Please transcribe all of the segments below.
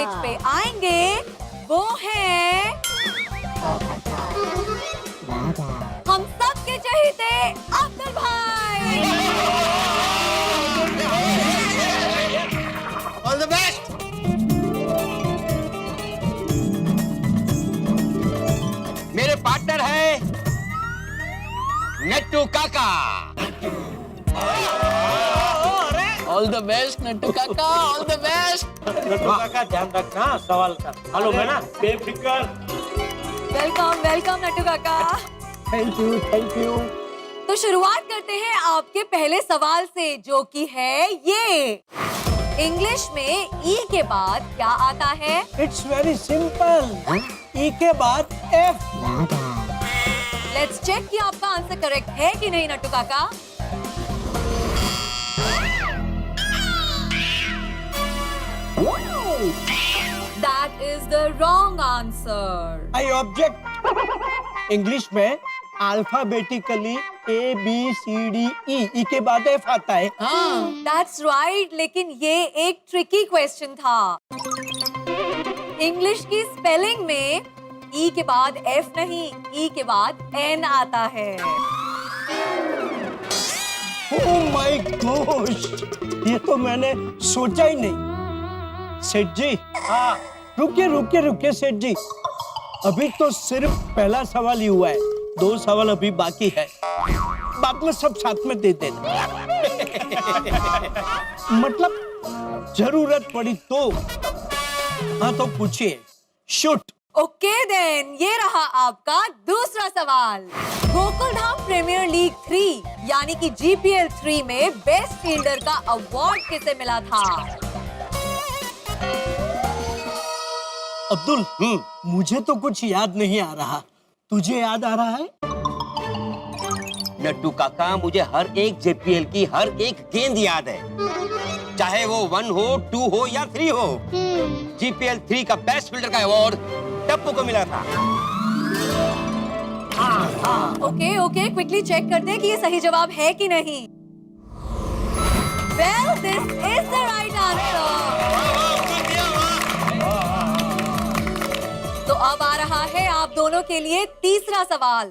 Stage पे आएंगे वो है हम सबके चहेते अब्दुल भाई। All the best. मेरे पार्टनर है नट्टू काका। ऑल द बेस्ट नट्टू काका, ऑल द बेस्ट। नट्टू काका ध्यान रखना सवाल का। हेलो है ना, बेफिक्र। वेलकम वेलकम नट्टू काका। Thank you thank you. तो शुरुआत करते हैं आपके पहले सवाल से, जो कि है ये। इंग्लिश में ई के बाद क्या आता है? It's very simple. ई के बाद एफ। लेट्स चेक कि आपका आंसर करेक्ट है कि नहीं नट्टू काका। That is the wrong answer. I object. English में alphabetically A B C D E के बाद एफ आता है। That's right, लेकिन ये एक ट्रिकी क्वेश्चन था। इंग्लिश की स्पेलिंग में ई के बाद एफ नहीं, ई के बाद एन आता है। ओह माय गॉश, ये तो मैंने सोचा ही नहीं। सेठ जी, हाँ रुकिए रुकिए रुकिए सेठ जी, अभी तो सिर्फ पहला सवाल ही हुआ है, 2 सवाल अभी बाकी है। बाद में सब साथ में दे देना। मतलब जरूरत पड़ी तो। हाँ तो पूछिए, शूट। ओके देन, ये रहा आपका दूसरा सवाल। गोकुलधाम प्रीमियर लीग 3 यानी कि जीपीएल 3 में बेस्ट फील्डर का अवार्ड किसे मिला था? अब्दुल, मुझे तो कुछ याद नहीं आ रहा, तुझे याद आ रहा है? नट्टू काका, मुझे हर एक जेपीएल की हर एक गेंद याद है, चाहे वो 1 हो, 2 हो या 3 हो। जीपीएल 3 का बेस्ट फील्डर का अवार्ड टप्पू को मिला था। ओके ओके, क्विकली चेक कर दे कि ये सही जवाब है कि नहीं। Well, this is the right answer. तो अब आ रहा है आप दोनों के लिए तीसरा सवाल।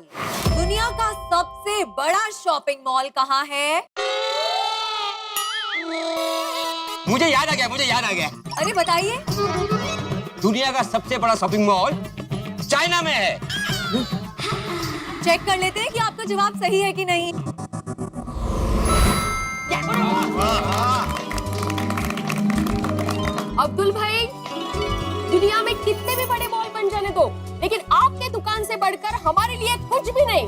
दुनिया का सबसे बड़ा शॉपिंग मॉल कहाँ है? मुझे याद आ गया। अरे बताइए। दुनिया का सबसे बड़ा शॉपिंग मॉल चाइना में है। चेक कर लेते हैं कि आपका जवाब सही है कि नहीं। अब्दुल भाई, दुनिया में कितने भी बड़े मॉल बन जाने दो, लेकिन आपके दुकान से बढ़कर हमारे लिए कुछ भी नहीं।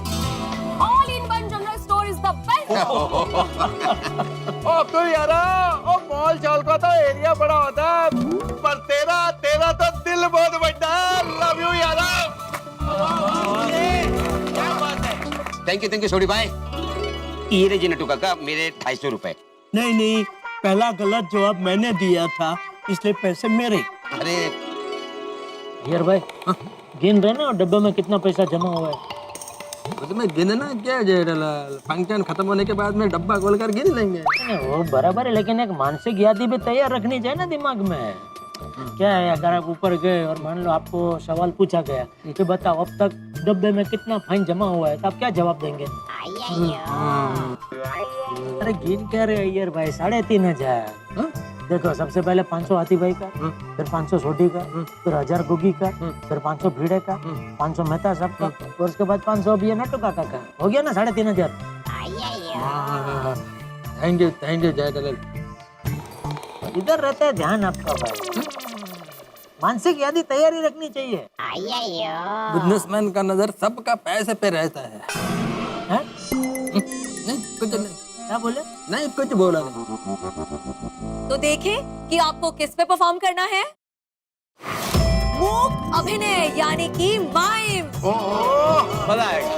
All in one general store is the best. Abdul यारा, ओ मॉल चौल का तो एरिया बड़ा होता है, पर तेरा तो दिल बहुत बड़ा है। लव यू यारा। क्या बात है। थैंक यू छोटी भाई। ये रे जी नट्टू काका, मेरे 250 रुपए। नहीं, पहला गलत जवाब मैंने दिया था, इसलिए पैसे मेरे। अरे यार भाई, गिन रहे ना डब्बे में कितना पैसा जमा हुआ है? उसमें गिनना क्या जेठालाल, फंक्शन खत्म होने के बाद में डब्बा खोलकर गिन लेंगे। नहीं, वो बराबर है, लेकिन एक मानसिक यादी भी तैयार रखनी चाहिए ना दिमाग में। क्या है, अगर आप ऊपर गए और मान लो आपको सवाल पूछा गया कि बताओ अब तक डब्बे में कितना फाइन जमा हुआ है, तो आप क्या जवाब देंगे? अरे गिन क्या रहे यार भाई, 3,500। देखो, सबसे पहले 500 हाथी भाई का, फिर 500 सोडी का, फिर 1000 गुगी का, फिर 500 भीड़े का, 500 मेहता साहब का, और उसके बाद 500 अभी है नट्टू काका का। हो गया ना 3,500। Thank you Jethalal. इधर रहता है ध्यान आपका भाई, मानसिक यादी तैयारी रखनी चाहिए। बिजनेसमैन का नजर सबका पैसे पे रहता है। नहीं कुछ नहीं। क्या बोले? नहीं, कुछ बोला नहीं। तो देखें कि आपको किस पे परफॉर्म करना है। मूक अभिनय यानी कि माइम। मजा आएगा।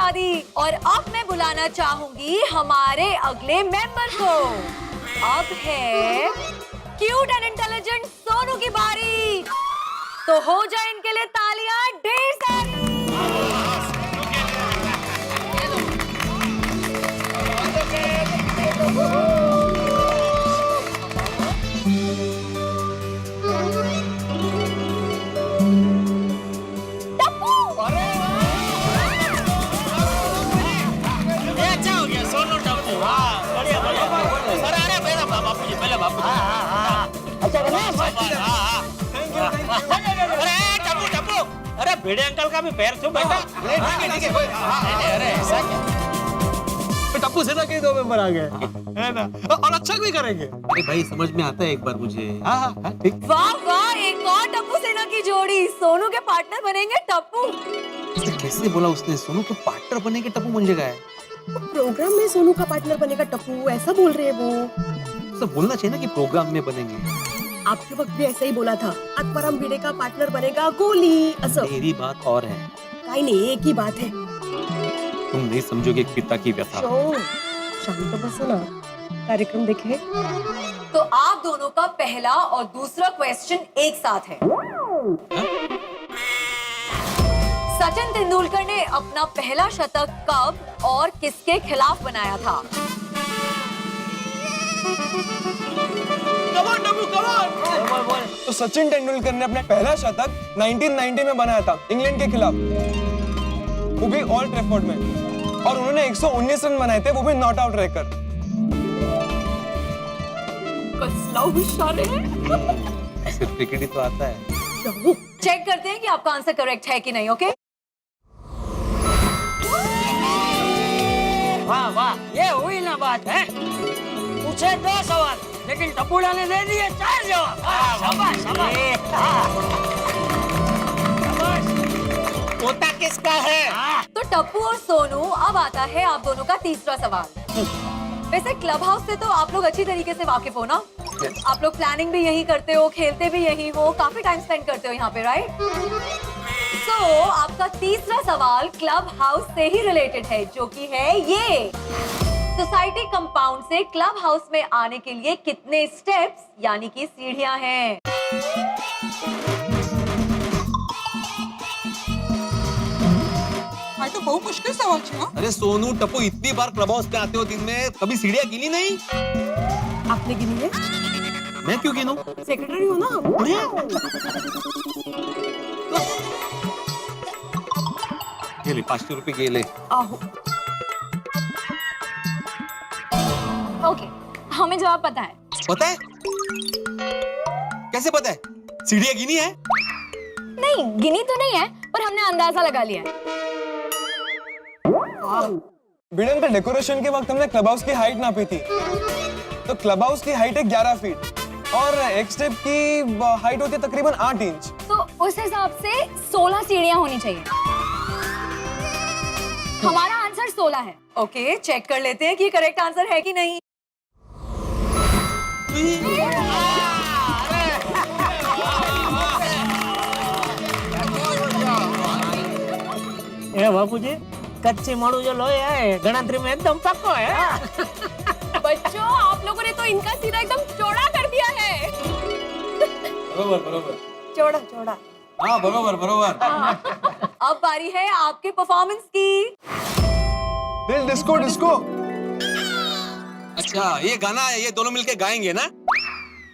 बता दी। और अब मैं बुलाना चाहूंगी हमारे अगले मेंबर को। अब है क्यूट एंड इंटेलिजेंट सोनू की बारी। तो हो जाए इनके लिए तालियां ढेर सारी। अरे भिड़े अंकल का भी पैर छू बेटा। अरे ऐसा क्या? टप्पू से ना कहीं 2 मेंबर आ गए है ना, और अच्छा भी करेंगे। अरे भाई समझ में आता है एक बार मुझे। हाँ ठीक। वाह वाह, एक और टप्पू सेना की जोड़ी। सोनू के पार्टनर बनेंगे टप्पू। कैसे बोला उसने? सोनू के पार्टनर बनेंगे टप्पू बन जाएगा है। प्रोग्राम में सोनू का पार्टनर बनेगा टप्पू, ऐसा बोल रहे हैं वो। तो बोलना चाहिए ना कि प्रोग्राम में बनेंगे। आपके वक्त भी ऐसा ही बोला था। आत्माराम भिडे का पार्टनर बनेगा गोली असं। मेरी बात और है। काही नाही, एक ही बात है। तुम नहीं समझोगे एक पिता की व्यथा। शांत बसो ना, कार्यक्रम देखे। तो आप दोनों का पहला और दूसरा क्वेश्चन एक साथ है। सचिन तेंदुलकर ने अपना पहला शतक कब और किसके खिलाफ बनाया था? तो सचिन तेंदुलकर ने अपने पहला शतक 1990 में बनाया था इंग्लैंड के खिलाफ, वो भी ओल्ड ट्रैफोर्ड में, और उन्होंने 119 रन बनाए थे, वो भी नॉट आउट रहकर। सिर्फ क्रिकेट ही तो आता है। चेक करते हैं कि आपका आंसर करेक्ट है कि नहीं। ओके, वाह वाह, ये हुई ना बात है। पूछे 2 सवाल लेकिन टपुड़ा ने दे दिए 4 जवाब। शाबाश शाबाश। पोता किसका है? तो टप्पू और सोनू, अब आता है आप दोनों का तीसरा सवाल। वैसे क्लब हाउस से तो आप लोग अच्छी तरीके से वाकिफ हो ना? आप लोग प्लानिंग भी यही करते हो, खेलते भी यही हो, काफी टाइम स्पेंड करते हो यहाँ पे, राइट? तो आपका तीसरा सवाल क्लब हाउस से ही रिलेटेड है, जो कि है ये: सोसाइटी कंपाउंड से क्लब हाउस में आने के लिए कितने स्टेप्स यानी कि सीढ़ियां हैं? तो बहुत मुश्किल सवाल छे। अरे सोनू टप्पू, इतनी बार क्लब हाउस पे आते हो दिन में, कभी सीढ़ियां गिनी नहीं? आपने गिनी है? मैं क्यों गिनूं? सेक्रेटरी हो ना आप? गेले 500 रुपए गेले। आहो। ओके, हमें जवाब पता है। पता है? कैसे पता है? सीढ़ियां गिनी है? नहीं, गिनी तो नहीं है, पर हमने अंदाजा लगा लिया है। भिड़े अंकल, डेकोरेशन के वक्त हमने क्लब हाउस की हाइट नापी थी, तो क्लब हाउस की हाइट है 11 फीट और एक स्टेप की हाइट होती है तकरीबन 8 इंच। तो उस हिसाब से 16 सीढ़ियां होनी चाहिए। हमारा आंसर 16 है। ओके, चेक कर लेते हैं कि करेक्ट आंसर है कि नहीं। ए बापूजी, कच्ची मालू जो लोहे है गणतरी में एकदम पक्को है। बच्चों, आप लोगों ने तो इनका सीधा एकदम चौड़ा कर दिया है। बरोबर। चौड़ा चौड़ा। हाँ बरोबर। अब बारी है आपके परफॉर्मेंस की। दिल डिस्को डिस्को। अच्छा, ये गाना ये दोनों मिलके गाएंगे ना?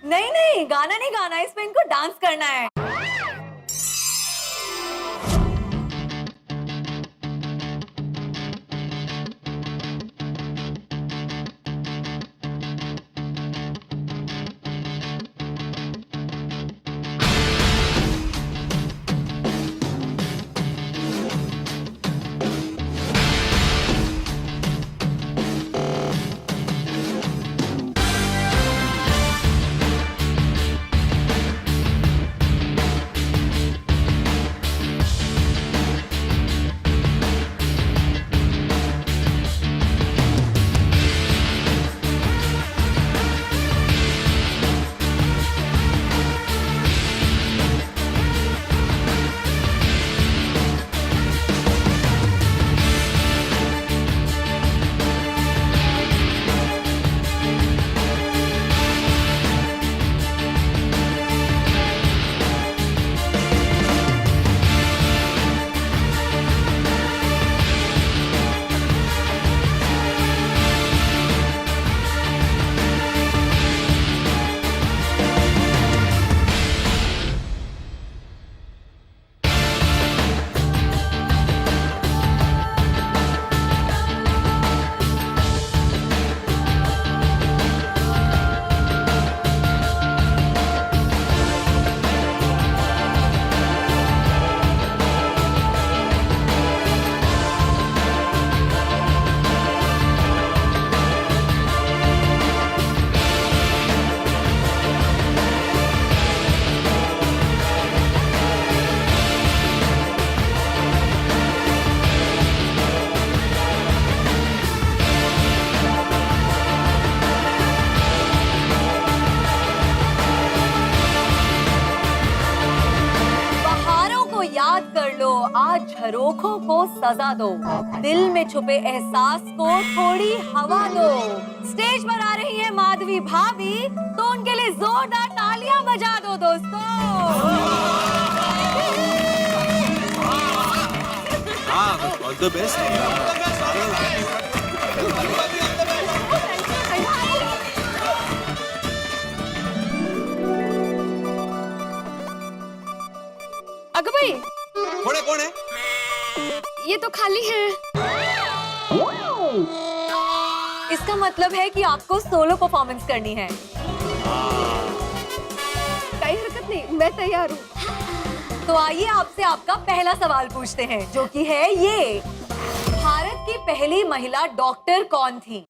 नहीं नहीं, गाना नहीं गाना, इसमें इनको डांस करना है। झरोखों को सजा दो, दिल में छुपे एहसास को थोड़ी हवा दो। स्टेज पर आ रही है माधवी भाभी, तो उनके लिए जोरदार तालियां बजा दो दोस्तों। All the best. अगर भाई कौन है? ये तो खाली है। इसका मतलब है कि आपको सोलो परफॉर्मेंस करनी है। कोई हरकत नहीं, मैं तैयार हूँ। तो आइए आपसे आपका पहला सवाल पूछते हैं, जो कि है ये: भारत की पहली महिला डॉक्टर कौन थी?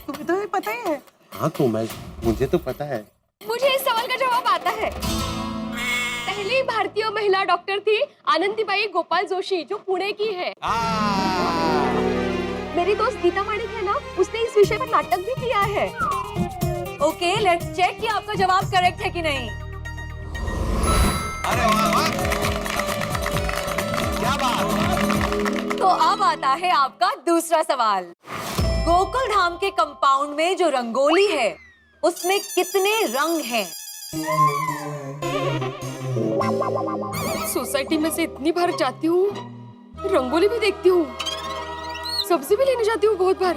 तुम्हें तो ये पता ही है। हाँ तो मुझे तो पता है। मुझे इस सवाल का जवाब आता है। पहली भारतीय महिला डॉक्टर थी आनंदीबाई गोपाल जोशी, जो पुणे की है। मेरी दोस्त गीता माणिक है ना, उसने इस विषय पर नाटक भी किया है। ओके, लेट्स चेक कि आपका जवाब करेक्ट है कि नहीं। अरे वाह वाह, क्या बात। तो अब आता है आपका दूसरा सवाल। गोकुल धाम के कंपाउंड में जो रंगोली है, उसमें कितने रंग हैं? सोसाइटी में से इतनी बार जाती हूँ, रंगोली भी देखती हूँ, सब्जी भी लेने जाती हूँ बहुत बार।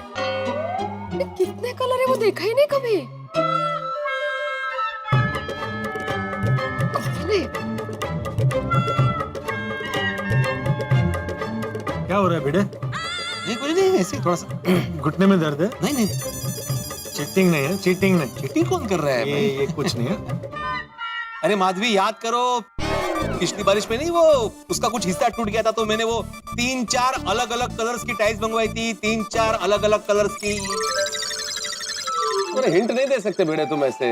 कितने कलर है वो देखा ही नहीं कभी। क्या हो रहा है बेटे? नहीं कुछ नहीं, ऐसे ही थोड़ा सा घुटने में दर्द है? नहीं नहीं, चीटिंग नहीं है, चीटिंग नहीं। चीटिंग कौन कर रहा है भाई? ये कुछ नहीं है। अरे माधवी, याद करो पिछली बारिश में नहीं वो उसका कुछ हिस्सा टूट गया था, तो मैंने वो 3-4 अलग अलग कलर्स की टाइल्स मंगवाई थी, 3-4 अलग अलग कलर्स की। अरे हिंट नहीं दे सकते बेटे तुम ऐसे।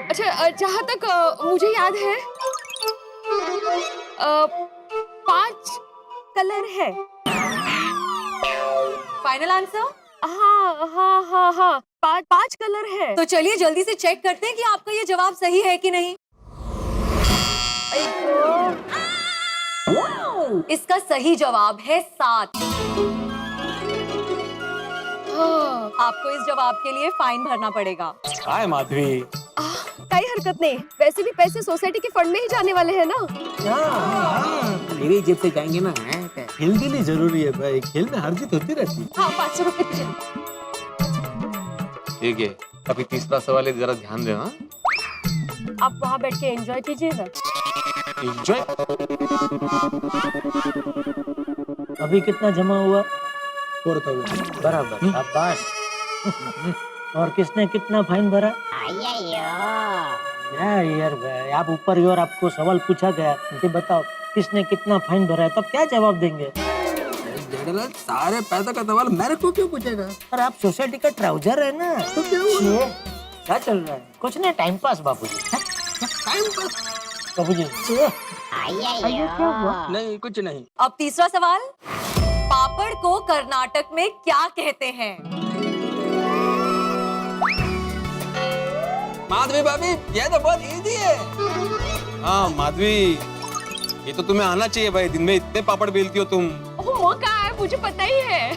अच्छा, जहाँ तक मुझे याद है 5 कलर है। Final answer? हाँ हाँ हाँ हाँ, 5 कलर है। तो चलिए जल्दी से चेक करते हैं कि आपका ये जवाब सही है कि नहीं। इसका सही जवाब है 7। हाँ। आपको इस जवाब के लिए फाइन भरना पड़ेगा। हाय माधवी। कोई हरकत नहीं, वैसे भी पैसे सोसाइटी के फंड में ही जाने वाले हैं ना। मेरी जेब से जाएंगे ना। खेल के लिए जरूरी है भाई, खेल में हार जीत होती रहती है। हाँ, 500 रुपए। ठीक है, अभी तीसरा सवाल है, जरा ध्यान देना। आप वहाँ बैठ के एंजॉय कीजिएगा। एंजॉय? अभी कितना जमा हुआ? 4,000 बराबर, शाबाश। और किसने कितना फाइन भरा? यार भाई, आप ऊपर की ओर आपको सवाल पूछा गया कि बताओ किसने कितना फाइन भरा है, तब क्या जवाब देंगे? सारे पैसा का सवाल मेरे को क्यों पूछेगा? अरे आप सोसाइटी का ट्राउजर है ना, तो क्या चल रहा है? कुछ नहीं, टाइम पास बाबूजी। टाइम पास बाबूजी। क्या हुआ? नहीं, कुछ नहीं। अब तीसरा सवाल। पापड़ को कर्नाटक में क्या कहते हैं? माधवी भाभी, ये तो बहुत इजी है। हाँ माधवी, ये तो तुम्हें आना चाहिए भाई, दिन में इतने पापड़ बेलती हो तुम। वो कहाँ है, मुझे पता ही है।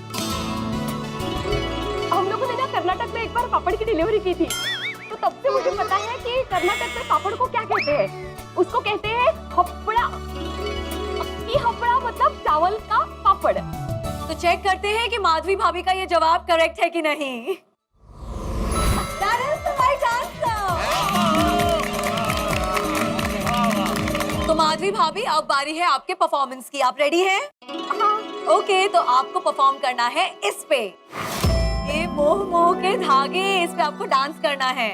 हम लोगों ने ना कर्नाटक में एक बार पापड़ की डिलीवरी की थी, तो तब से मुझे पता है कि कर्नाटक में पापड़ को क्या कहते हैं। उसको कहते हैं हपड़ा। अक्की हपड़ा मतलब चावल का पापड़। तो चेक करते हैं कि माधवी भाभी का ये जवाब करेक्ट है कि नहीं। That is the right answer. तो माधवी भाभी, अब बारी है आपके परफॉर्मेंस की। आप रेडी हैं? हाँ। ओके, तो आपको परफॉर्म करना है इस पे। ये मोह मोह के धागे, इस पे आपको डांस करना है।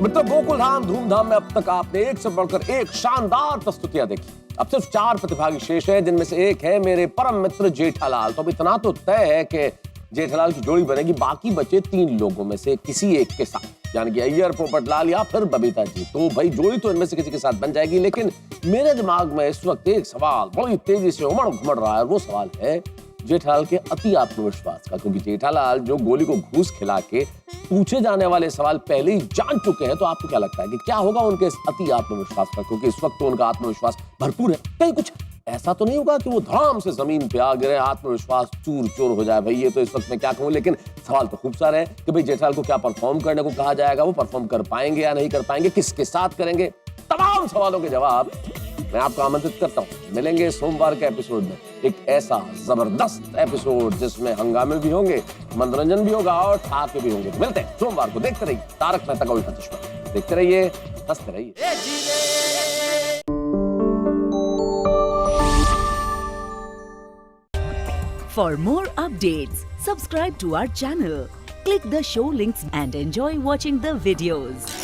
मित्रों, गोकुल धाम धूमधाम में अब तक आपने एक से बढ़कर एक शानदार प्रस्तुतियां देखी। अब सिर्फ 4 प्रतिभागी शेष हैं, जिनमें से एक है मेरे परम मित्र जेठालाल। तो अब इतना तो तय है कि जेठालाल की जोड़ी बनेगी, बाकी बचे 3 लोगों में से किसी एक के साथ, यानी कि अय्यर, पोपटलाल या फिर बबीता जी। तो भाई जोड़ी तो इनमें से किसी के साथ बन जाएगी, लेकिन मेरे दिमाग में इस वक्त एक सवाल बड़ी तेजी से उमड़ रहा है। वो सवाल है जेठालाल के अति आत्मविश्वास का, क्योंकि जेठालाल जो गोली को घूस खिला के पूछे जाने वाले सवाल पहले ही जान चुके हैं। तो आपको क्या लगता है कि क्या होगा उनके इस अति आत्मविश्वास का? क्योंकि इस वक्त तो उनका आत्मविश्वास भरपूर है। कहीं कुछ ऐसा तो नहीं होगा कि वो धड़ाम से जमीन पे आ गिरे, आत्मविश्वास चूर चूर हो जाए? भाई ये तो इस वक्त मैं क्या कहूं, लेकिन सवाल तो खूब सारे हैं कि भाई जेठालाल को क्या परफॉर्म करने को कहा जाएगा, वो परफॉर्म कर पाएंगे या नहीं कर पाएंगे, किसके साथ करेंगे? तमाम सवालों के जवाब मैं आपको आमंत्रित करता हूं। मिलेंगे सोमवार के एपिसोड में, एक ऐसा जबरदस्त एपिसोड जिसमें हंगामे भी होंगे, मनोरंजन भी होगा और ठाके भी होंगे। मिलते हैं सोमवार को। देखते रहिए तारक मेहता का उल्टा चश्मा। देखते रहिए, हंसते रहिए। For more updates, subscribe to our channel, click the show links and enjoy watching the videos.